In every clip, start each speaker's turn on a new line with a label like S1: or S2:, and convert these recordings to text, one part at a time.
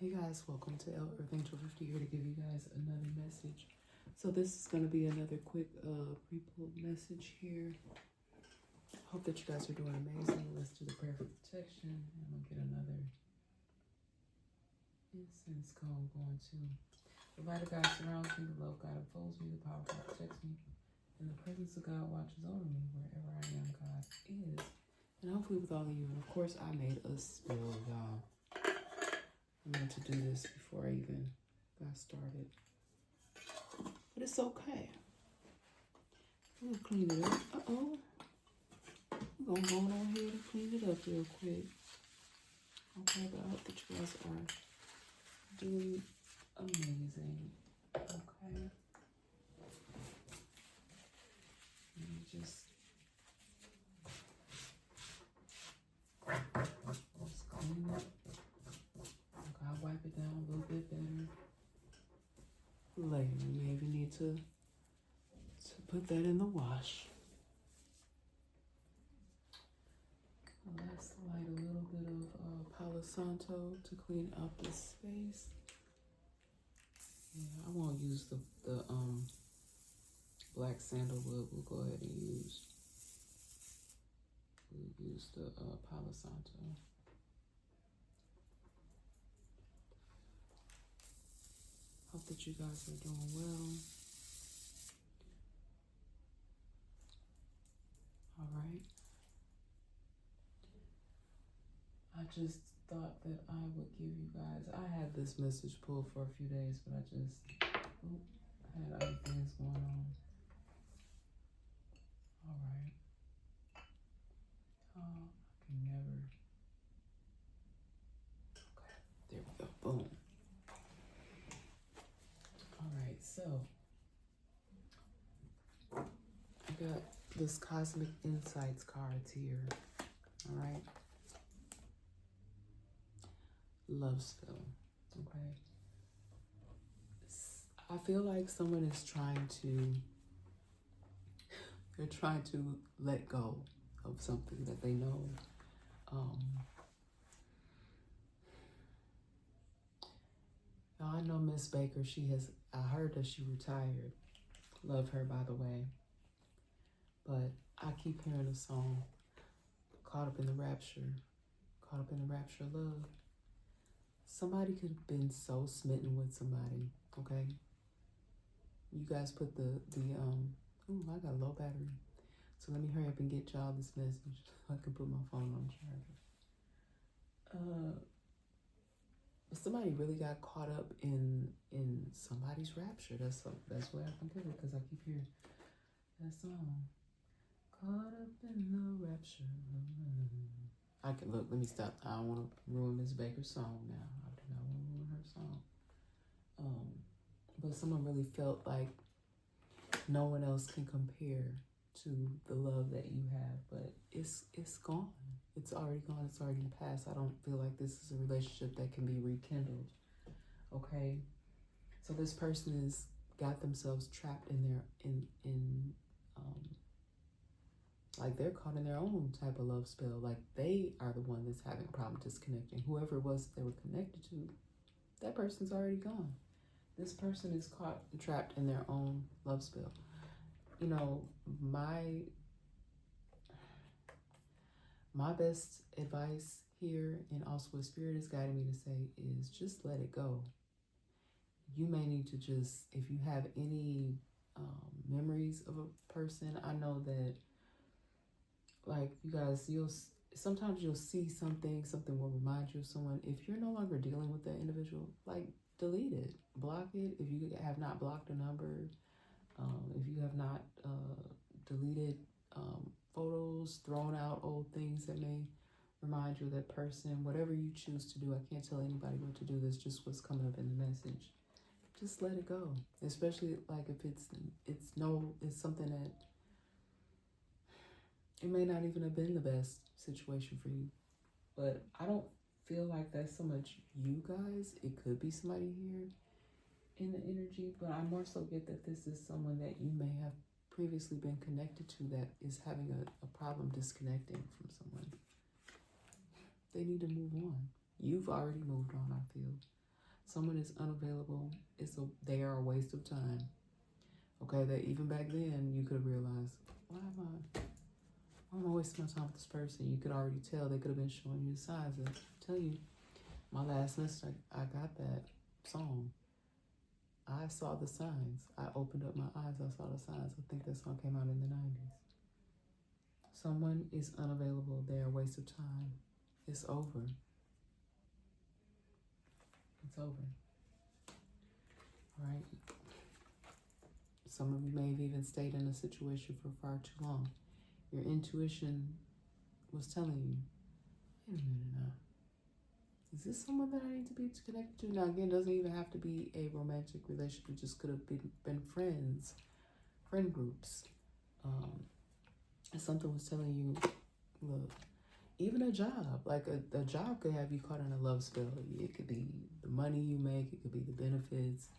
S1: Hey guys, welcome to Earth Angel 50 here to give you guys another message. So this is going to be another quick pre-pulled message here. Hope that you guys are doing amazing. Let's do the prayer for protection. I'm going to get another incense cone going to. The light of God surrounds me, the love of God enfolds me, the power of God protects me, and the presence of God watches over me wherever I am, God is. And hopefully with all of you. And of course I made a spill, y'all. I meant to do this before I even got started. But it's okay. We'll clean it up. Uh-oh. We're going to go on ahead and clean it up real quick. Okay, but I hope that you guys are doing amazing. Okay. Let me just clean it. I'll wipe it down a little bit better later. You maybe need to put that in the wash. Let's light a little bit of Palo Santo to clean out this space. Yeah, I won't use the black sandalwood. We'll go ahead and use the Palo Santo. Hope that you guys are doing well. All right. I just thought that I would give you guys, I had this message pulled for a few days, but I had other things going on. All right. Oh, I can never. Okay, there we go. Boom. All right, so I got this Cosmic Insights cards here. All right. Love spell. Okay. I feel like someone is they're trying to let go of something that they know. I know Miss Baker, I heard that she retired. Love her, by the way. But I keep hearing a song, Caught Up in the Rapture of Love. Somebody could have been so smitten with somebody, okay? You guys put I got a low battery. So let me hurry up and get y'all this message so I can put my phone on charger. Somebody really got caught up in somebody's rapture. That's the way I can put it, because I keep hearing that song. Caught up in the rapture. I can look. Let me stop. I don't want to ruin Miss Baker's song now. I do not want to ruin her song. But someone really felt like no one else can compare to the love that you have. But it's gone. It's already gone. It's already past. I don't feel like this is a relationship that can be rekindled. Okay. So this person has got themselves trapped in like they're caught in their own type of love spell. Like they are the one that's having a problem disconnecting. Whoever it was they were connected to, that person's already gone. This person is caught and trapped in their own love spell. You know, my best advice here, and also what Spirit is guiding me to say, is just let it go. You may need to just, if you have any memories of a person, I know that, like, you guys, sometimes you'll see something will remind you of someone. If you're no longer dealing with that individual, like, delete it, block it. If you have not blocked a number, if you have not deleted photos, thrown out old things that may remind you of that person, whatever you choose to do. I can't tell anybody what to do. That's just what's coming up in the message. Just let it go. Especially like if it's something that it may not even have been the best situation for you. But I don't feel like that's so much you guys. It could be somebody here in the energy, but I more so get that this is someone that you may have previously been connected to that is having a problem disconnecting from someone. They need to move on. You've already moved on, I feel. Someone is unavailable. They are a waste of time. Okay, that even back then you could have realized, why am I wasting my time with this person? You could already tell. They could have been showing you the signs. I tell you, my last semester, I got that song. I saw the signs. I opened up my eyes. I saw the signs. I think that song came out in the 90s. Someone is unavailable. They're a waste of time. It's over. It's over. Right? Some of you may have even stayed in a situation for far too long. Your intuition was telling you, wait a minute now. Is this someone that I need to be connected to? Now, again, it doesn't even have to be a romantic relationship. It just could have been friends, friend groups. Something was telling you, look, even a job, like a job could have you caught in a love spell. It could be the money you make. It could be the benefits.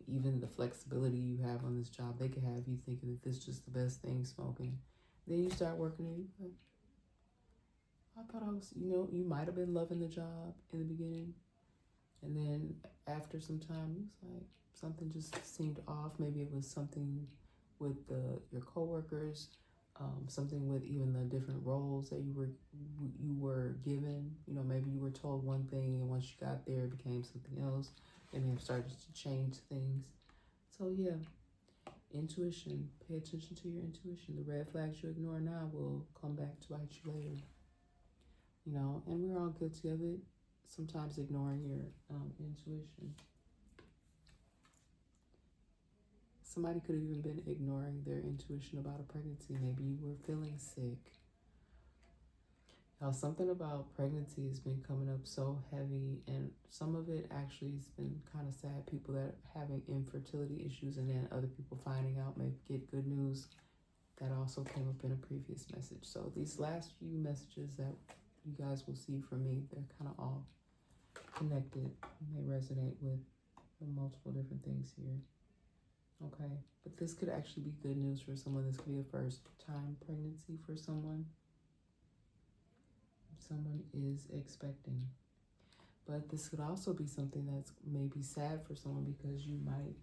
S1: Even the flexibility you have on this job. They could have you thinking that this is just the best thing smoking. Then you start working and you're like, I thought I was, you might have been loving the job in the beginning. And then after some time, it was like something just seemed off. Maybe it was something with your coworkers, something with even the different roles that you were given. Maybe you were told one thing and once you got there, it became something else. They may have started to change things. So yeah, intuition. Pay attention to your intuition. The red flags you ignore now will come back to bite you later. And we're all guilty of it. Sometimes ignoring your intuition. Somebody could have even been ignoring their intuition about a pregnancy. Maybe you were feeling sick. Now, something about pregnancy has been coming up so heavy, and some of it actually has been kind of sad. People that are having infertility issues, and then other people finding out, maybe get good news. That also came up in a previous message. So these last few messages that you guys will see from me, they're kind of all connected, and they resonate with multiple different things here. Okay, but this could actually be good news for someone. This could be a first-time pregnancy for someone. Someone is expecting. But this could also be something that's maybe sad for someone because you might...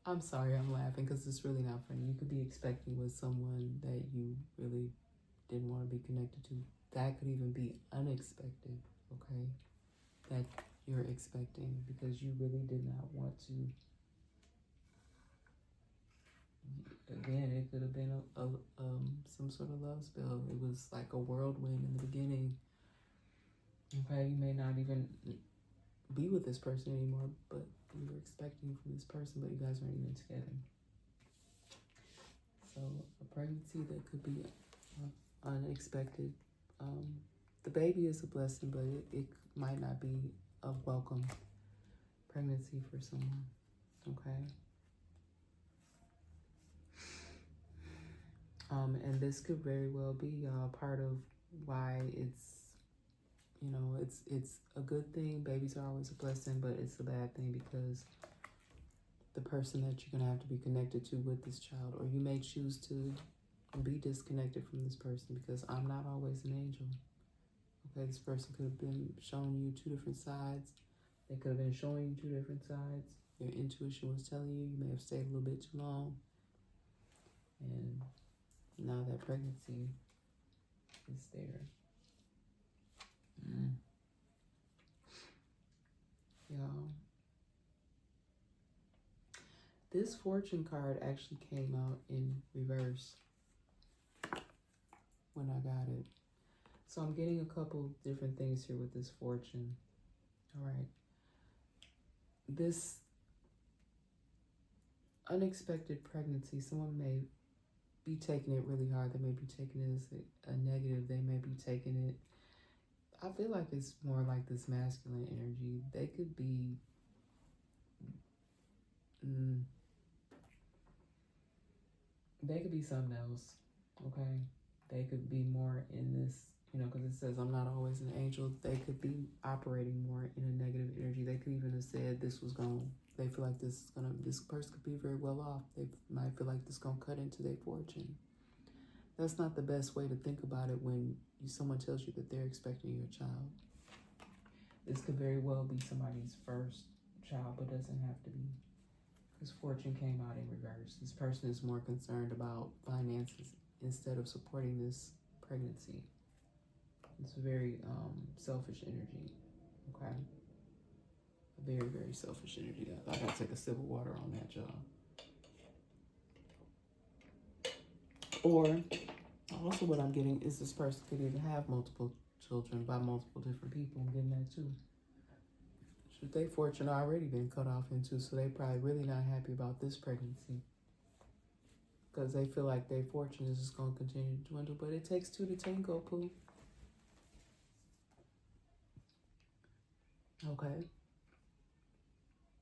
S1: I'm sorry, I'm laughing because it's really not funny. You could be expecting with someone that you really didn't want to be connected to. That could even be unexpected, okay? That you're expecting because you really did not want to. Again, it could have been some sort of love spell. It was like a whirlwind in the beginning. Okay, you may not even be with this person anymore, but you were expecting from this person, but you guys aren't even together. So a pregnancy that could be unexpected. The baby is a blessing, but it might not be a welcome pregnancy for someone. Okay. And this could very well be part of why it's a good thing. Babies are always a blessing, but it's a bad thing because the person that you're going to have to be connected to with this child, or you may choose to be disconnected from this person because I'm not always an angel. Okay, this person could have been showing you two different sides. They could have been showing you two different sides. Your intuition was telling you may have stayed a little bit too long. And now that pregnancy is there. Y'all. This fortune card actually came out in reverse when I got it. So I'm getting a couple different things here with this fortune. All right. This unexpected pregnancy, someone may be taking it really hard. They may be taking it as a negative. They may be taking it, I feel like it's more like this masculine energy. They could be, they could be something else, okay? They could be more in this, because it says I'm not always an angel. They could be operating more in a negative energy. They could even have said they feel like this person could be very well off. They might feel like this is gonna cut into their fortune. That's not the best way to think about it when someone tells you that they're expecting your child. This could very well be somebody's first child, but doesn't have to be. Because fortune came out in reverse. This person is more concerned about finances instead of supporting this pregnancy. It's a very selfish energy, okay? A very, very selfish energy. I gotta take a sip of water on that, y'all. Or, also what I'm getting is this person could even have multiple children by multiple different people. I'm getting that too. Should their fortune already been cut off into, so they probably really not happy about this pregnancy. Because they feel like their fortune is just going to continue to dwindle. But it takes two to tango, Pooh. Okay.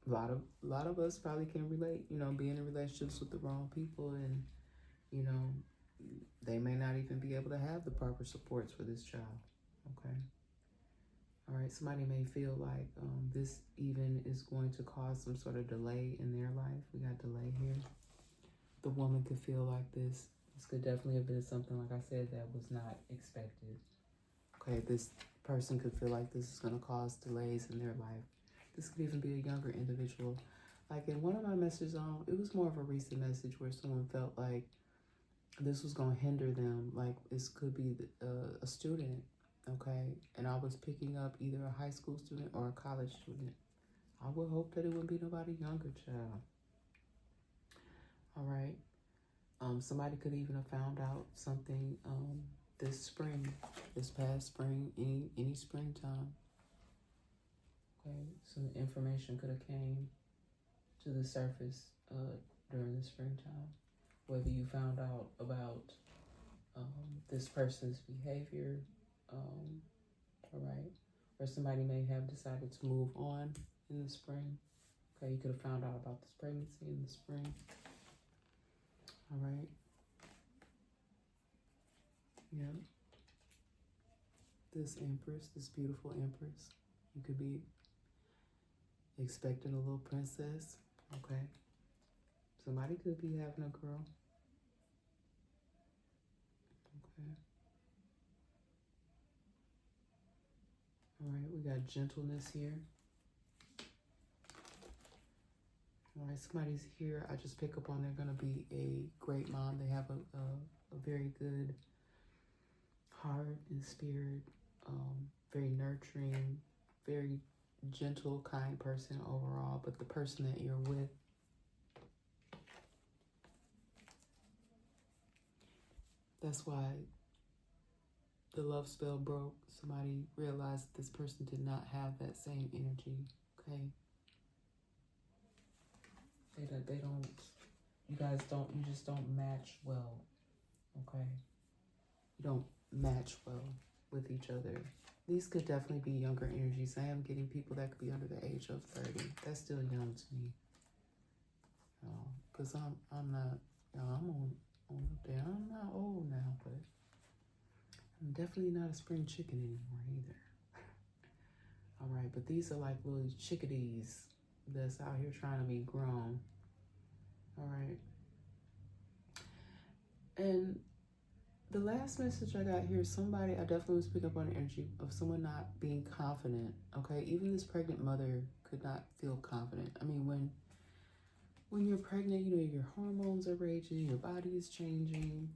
S1: A lot of us probably can relate, you know, being in relationships with the wrong people, and, you know, they may not even be able to have the proper supports for this child. Okay. All right, somebody may feel like this even is going to cause some sort of delay in their life. We got delay here. The woman could feel like this. This could definitely have been something, like I said, that was not expected. Okay, this person could feel like this is going to cause delays in their life. This could even be a younger individual. Like in one of my messages, it was more of a recent message where someone felt like this was going to hinder them. Like this could be a student. Okay, and I was picking up either a high school student or a college student. I would hope that it wouldn't be nobody younger, child. All right. Somebody could even have found out something this spring, this past spring, any springtime. Okay, some information could have came to the surface during the springtime. Whether you found out about this person's behavior, all right, or somebody may have decided to move on in the spring. Okay, you could have found out about this pregnancy in the spring. All right. Yeah. This Empress, this beautiful Empress, you could be expecting a little princess. Okay. Somebody could be having a girl. Okay. All right, we got gentleness here. All right, somebody's here. I just pick up on they're going to be a great mom. They have a very good heart and spirit, very nurturing, very gentle, kind person overall. But the person that you're with, that's why the love spell broke. Somebody realized this person did not have that same energy, okay? They don't, you guys don't, you just don't match well, okay? You don't match well with each other. These could definitely be younger energies. I am getting people that could be under the age of 30. That's still young to me. Because I'm not, I'm on up there. I'm not old now, but I'm definitely not a spring chicken anymore either. All right, but these are like little chickadees that's out here trying to be grown. All right. And the last message I got here, somebody, I definitely was picking up on the energy of someone not being confident, okay? Even this pregnant mother could not feel confident. I mean, when you're pregnant, you know, your hormones are raging, your body is changing.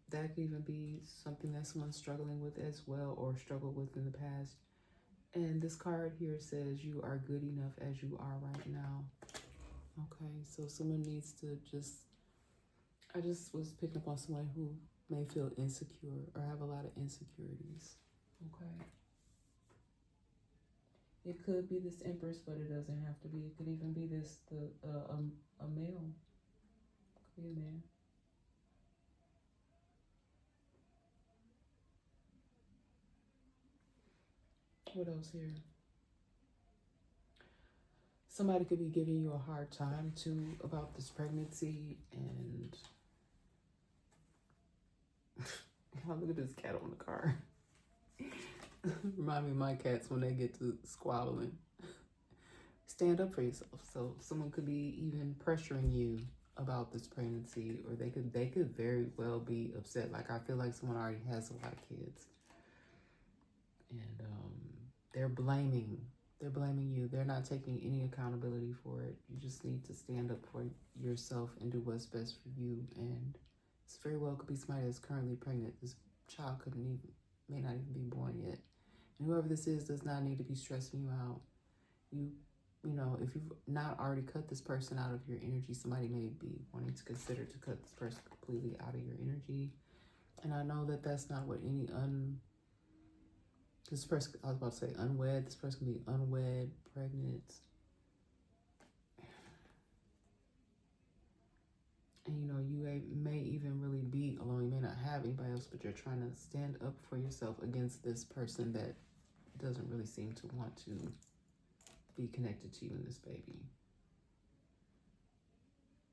S1: That could even be something that someone's struggling with as well, or struggled with in the past. And this card here says you are good enough as you are right now. Okay, so someone needs to I just was picking up on someone who may feel insecure or have a lot of insecurities. Okay. It could be this Empress, but it doesn't have to be. It could even be a male. Could be a man. What else here? Somebody could be giving you a hard time too about this pregnancy, and oh, look at this cat on the car. Remind me of my cats when they get to squabbling. Stand up for yourself. So someone could be even pressuring you about this pregnancy, or they could very well be upset. Like I feel like someone already has a lot of kids, and They're blaming. They're blaming you. They're not taking any accountability for it. You just need to stand up for yourself and do what's best for you. And it's very well could be somebody that's currently pregnant. This child may not even be born yet. And whoever this is does not need to be stressing you out. You know, if you've not already cut this person out of your energy, somebody may be wanting to consider to cut this person completely out of your energy. And I know that that's not what this person, I was about to say unwed, this person can be unwed, pregnant. And you know, you may even really be alone. You may not have anybody else, but you're trying to stand up for yourself against this person that doesn't really seem to want to be connected to you and this baby.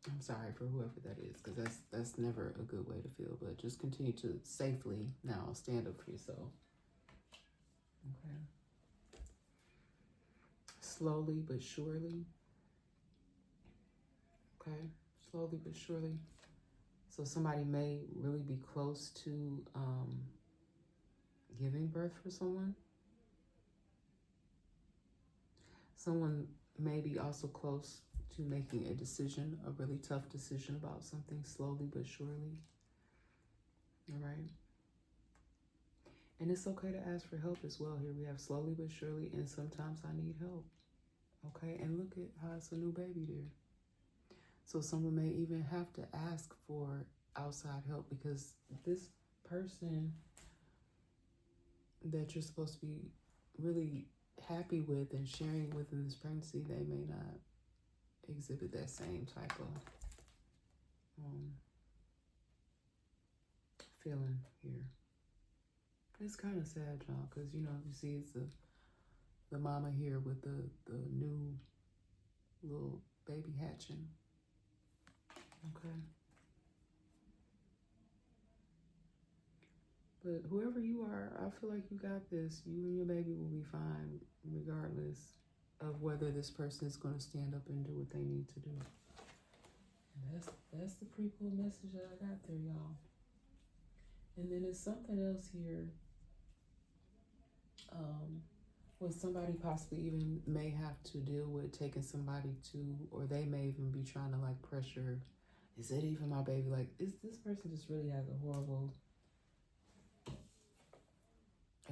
S1: I'm sorry for whoever that is, because that's never a good way to feel. But just continue to safely now stand up for yourself. Okay. Slowly but surely. Okay. Slowly but surely. So somebody may really be close to giving birth for someone. Someone may be also close to making a decision, a really tough decision about something, slowly but surely. All right. And it's okay to ask for help as well. Here we have slowly but surely, and sometimes I need help. Okay, and look at how it's a new baby there. So someone may even have to ask for outside help, because this person that you're supposed to be really happy with and sharing with in this pregnancy, they may not exhibit that same type of feeling here. It's kind of sad, y'all, because, you know, you see it's the mama here with the new little baby hatching. Okay. But whoever you are, I feel like you got this. You and your baby will be fine, regardless of whether this person is going to stand up and do what they need to do. And that's the prequel message that I got there, y'all. And then there's something else here. What somebody possibly even may have to deal with taking somebody to, or they may even be trying to like pressure, is it even my baby? Like, is this person just really has a horrible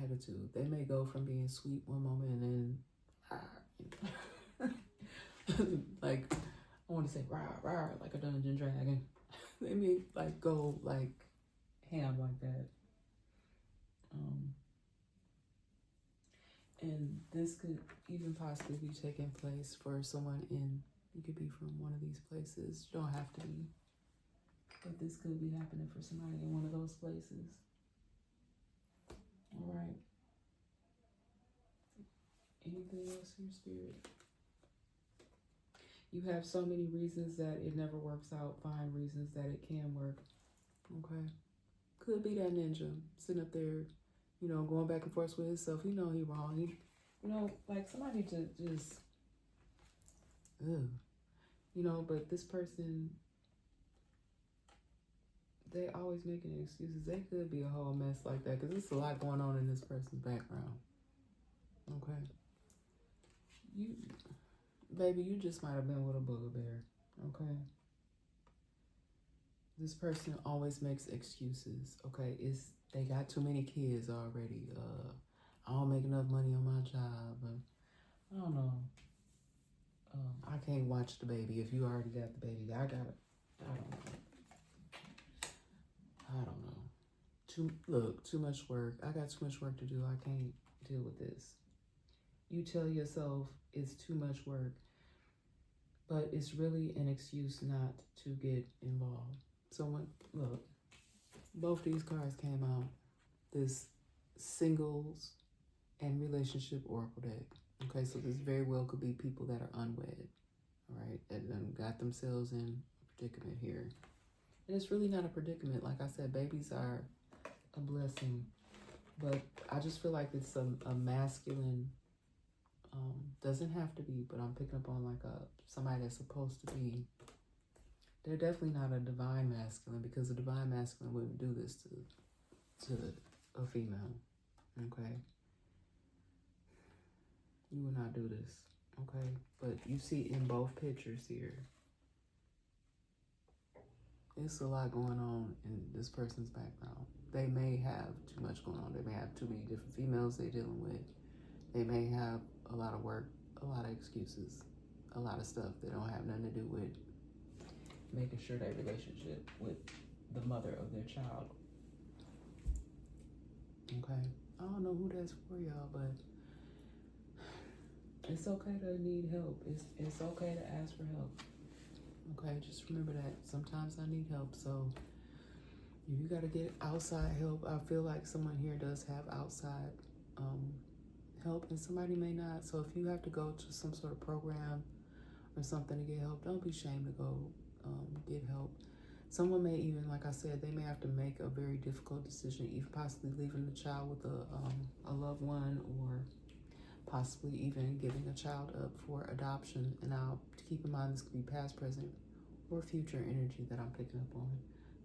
S1: attitude? They may go from being sweet one moment and then like, I want to say rah rah like a Dungeon Dragon. They may like go like ham like that. And this could even possibly be taking place for someone you could be from one of these places. You don't have to be. But this could be happening for somebody in one of those places. All right. Anything else in your spirit? You have so many reasons that it never works out. Find reasons that it can work. Okay. Could be that ninja sitting up there, you know, going back and forth with himself. He know he wrong. He, you know, like somebody to just, you know, but this person, they always making excuses. They could be a whole mess like that, because there's a lot going on in this person's background. Okay. Baby, you just might have been with a bugbear. Okay. This person always makes excuses. Okay. They got too many kids already. I don't make enough money on my job. I don't know. I can't watch the baby. If you already got the baby, I don't know. Too much work. I got too much work to do. I can't deal with this. You tell yourself it's too much work, but it's really an excuse not to get involved. So both these cards came out. This singles and relationship oracle deck. Okay, so this very well could be people that are unwed, all right, that got themselves in a predicament here. And it's really not a predicament. Like I said, babies are a blessing, but I just feel like it's a masculine, doesn't have to be, but I'm picking up on like somebody that's supposed to be. They're definitely not a divine masculine, because a divine masculine wouldn't do this to a female. Okay. You will not do this, okay? But you see in both pictures here, it's a lot going on in this person's background. They may have too much going on. They may have too many different females they're dealing with. They may have a lot of work, a lot of excuses, a lot of stuff that don't have nothing to do with making sure that relationship with the mother of their child. Okay? I don't know who that's for, y'all, but it's okay to need help. It's okay to ask for help. Okay, just remember that sometimes I need help. So if you got to get outside help, I feel like someone here does have outside help, and somebody may not. So if you have to go to some sort of program or something to get help, don't be ashamed to go get help. Someone may even, like I said, they may have to make a very difficult decision, even possibly leaving the child with a loved one, or possibly even giving a child up for adoption. And now, keep in mind, this could be past, present, or future energy that I'm picking up on.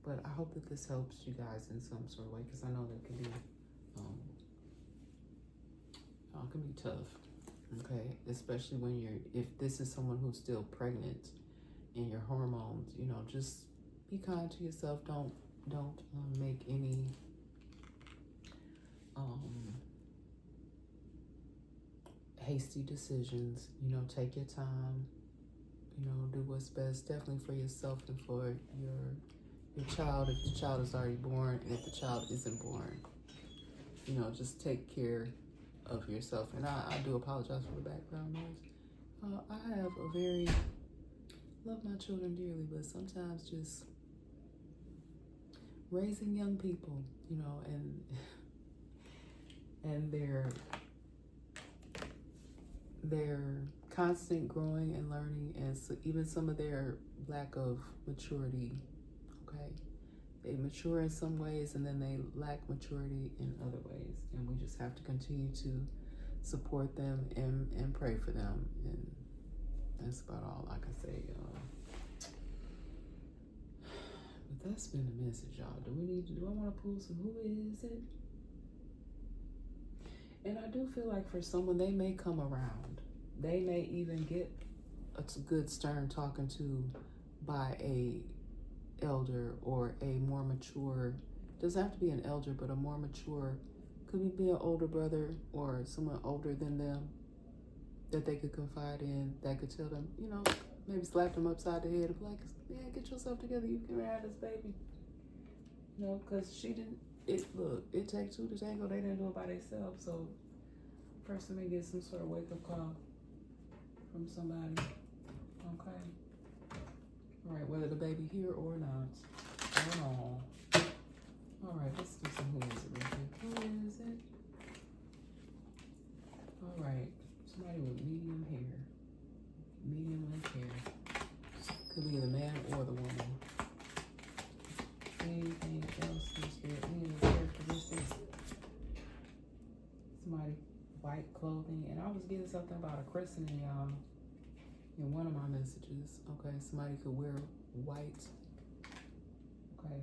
S1: But I hope that this helps you guys in some sort of way, because I know that can be tough. Okay, especially when if this is someone who's still pregnant and your hormones, just be kind to yourself. Don't make any hasty decisions. Take your time. Do what's best, definitely for yourself and for your child, if the child is already born, and if the child isn't born. Just take care of yourself. And I do apologize for the background noise. I have love my children dearly, but sometimes just raising young people, and their constant growing and learning, and so even some of their lack of maturity. Okay, they mature in some ways, and then they lack maturity in other ways, and we just have to continue to support them and pray for them. And that's about all I can say, y'all. But that's been the message, y'all. Do I want to pull some who is it? And I do feel like for someone, they may come around. They may even get a good stern talking to by a elder, or a more mature, doesn't have to be an elder, but a more mature, could be an older brother or someone older than them that they could confide in, that could tell them, maybe slap them upside the head, like, man, get yourself together, you can have this baby. Because it takes two to tango. They didn't do it by themselves. So person may get some sort of wake-up call from somebody. Okay. All right, whether the baby here or not. Oh. All right, let's do some who is it real quick. Who is it? All right, somebody with medium hair. Medium length hair. Could be the man or the woman. Anything else in spirit? Any characteristics? Somebody white clothing, and I was getting something about a christening, y'all, in one of my messages. Okay, somebody could wear white. Okay,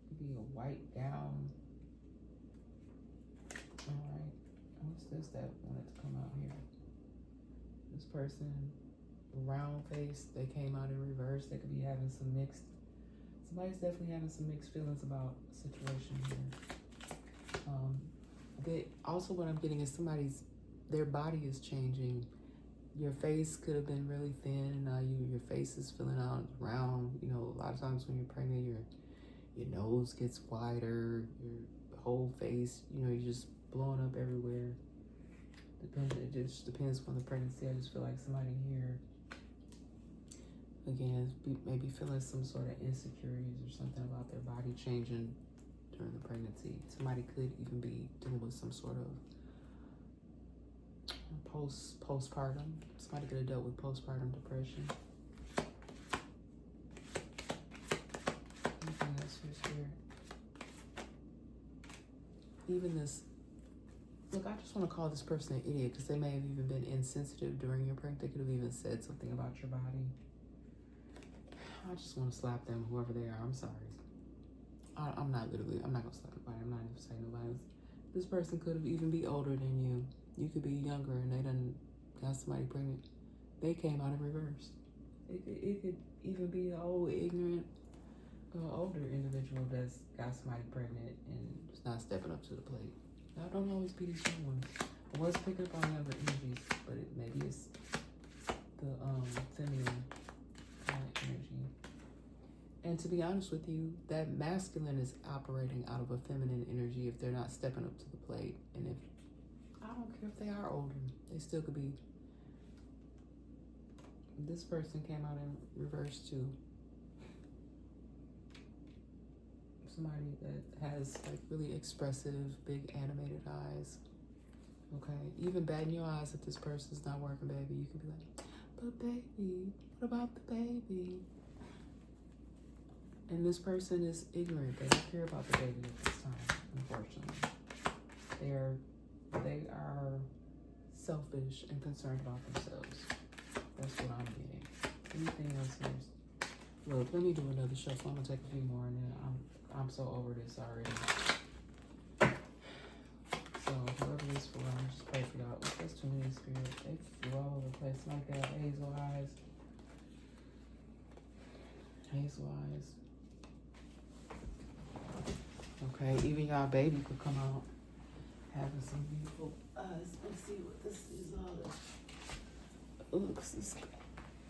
S1: could be a white gown. All right, what's this that wanted to come out here? This person, round face, they came out in reverse. They could be having some mixed. Somebody's definitely having some mixed feelings about a situation here. Also, what I'm getting is their body is changing. Your face could have been really thin, and now your face is filling out round. A lot of times when you're pregnant, your nose gets wider, your whole face, you're just blowing up everywhere. It just depends on the pregnancy. I just feel like somebody here, again, maybe feeling some sort of insecurities or something about their body changing during the pregnancy. Somebody could even be dealing with some sort of postpartum. Somebody could have dealt with postpartum depression. Anything else here? Even this. Look, I just want to call this person an idiot, because they may have even been insensitive during your pregnancy. They could have even said something about your body. I just want to slap them, whoever they are. I'm sorry. I'm not going to slap nobody. I'm not even saying nobody else. This person could have even be older than you. You could be younger and they done got somebody pregnant. They came out in reverse. It could even be an old, ignorant, older individual that's got somebody pregnant and is not stepping up to the plate. Now, don't always be these young ones. I was picking up on younger energies, but maybe it's the feminine energy. And to be honest with you, that masculine is operating out of a feminine energy if they're not stepping up to the plate. And if, I don't care if they are older, they still could be. This person came out in reverse too. Somebody that has like really expressive, big animated eyes. Okay, even batting your eyes if this person's not working, baby. You can be like, but baby, what about the baby? And this person is ignorant. They don't care about the baby at this time, unfortunately. They are selfish and concerned about themselves. That's what I'm getting. Anything else here? Look, let me do another shuffle. I'm gonna take a few more and then I'm so over this already. So whoever this for, I'm just pray for y'all. That's too many spirits. They flew all over the place like that. Hazel eyes. Hazel eyes. Okay, even y'all baby could come out having some beautiful eyes. Let's see what this is all this. Look, this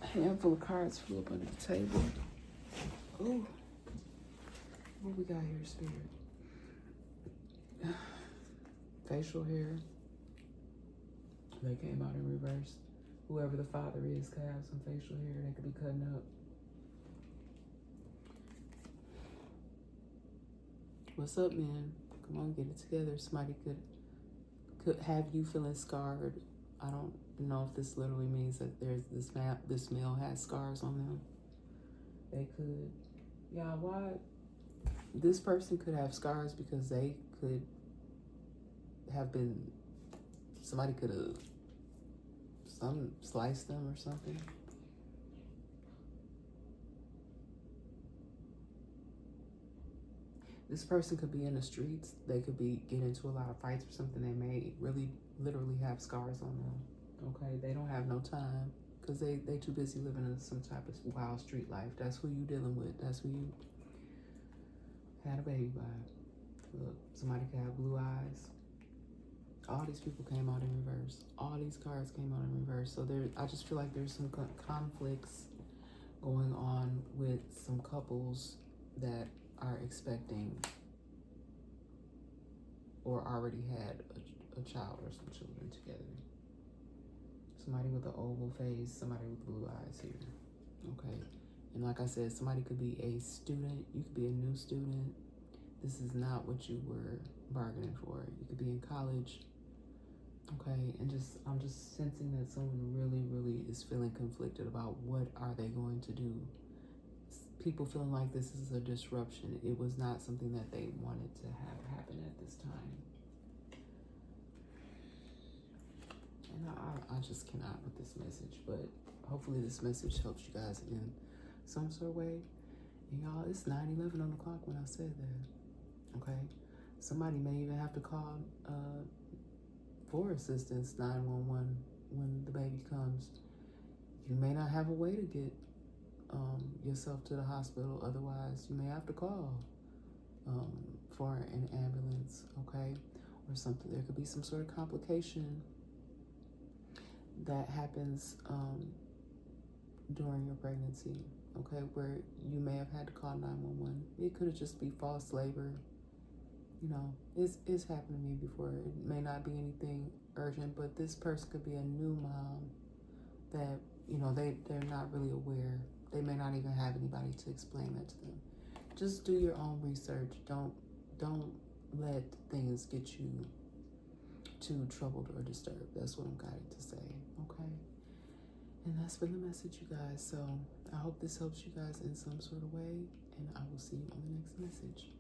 S1: handful of cards flew up under the table. Ooh. What we got here, spirit? Facial hair. They came out in reverse. Whoever the father is could have some facial hair. They could be cutting up. What's up, man? Come on, get it together. Somebody could have you feeling scarred. I don't know if this literally means that there's this male has scars on them. They could. Yeah, why? This person could have scars because they could have been, somebody could have sliced them or something. This person could be in the streets. They could be getting into a lot of fights or something. They may really literally have scars on them. Okay, they don't have no time because they too busy living in some type of wild street life. That's who you dealing with. That's who you had a baby by. Look, somebody could have blue eyes. All these people came out in reverse. All these cards came out in reverse. So I just feel like there's some conflicts going on with some couples that are expecting or already had a child or some children together. Somebody with an oval face, somebody with blue eyes here. Okay. And like I said, somebody could be a student. You could be a new student. This is not what you were bargaining for. You could be in college. Okay. And I'm just sensing that someone really, really is feeling conflicted about what are they going to do. People feeling like this is a disruption. It was not something that they wanted to have happen at this time. And I just cannot with this message, but hopefully this message helps you guys in some sort of way. And y'all, it's 9:11 on the clock when I said that. Okay, somebody may even have to call for assistance 911 when the baby comes. You may not have a way to get yourself to the hospital. Otherwise, you may have to call for an ambulance, okay, or something. There could be some sort of complication that happens during your pregnancy, okay, where you may have had to call 911. It could just be false labor. You know, it's happened to me before. It may not be anything urgent, but this person could be a new mom that, you know, they're not really aware. They may not even have anybody to explain that to them. Just do your own research. Don't let things get you too troubled or disturbed. That's what I'm guided to say, okay? And that's been the message, you guys. So I hope this helps you guys in some sort of way, and I will see you on the next message.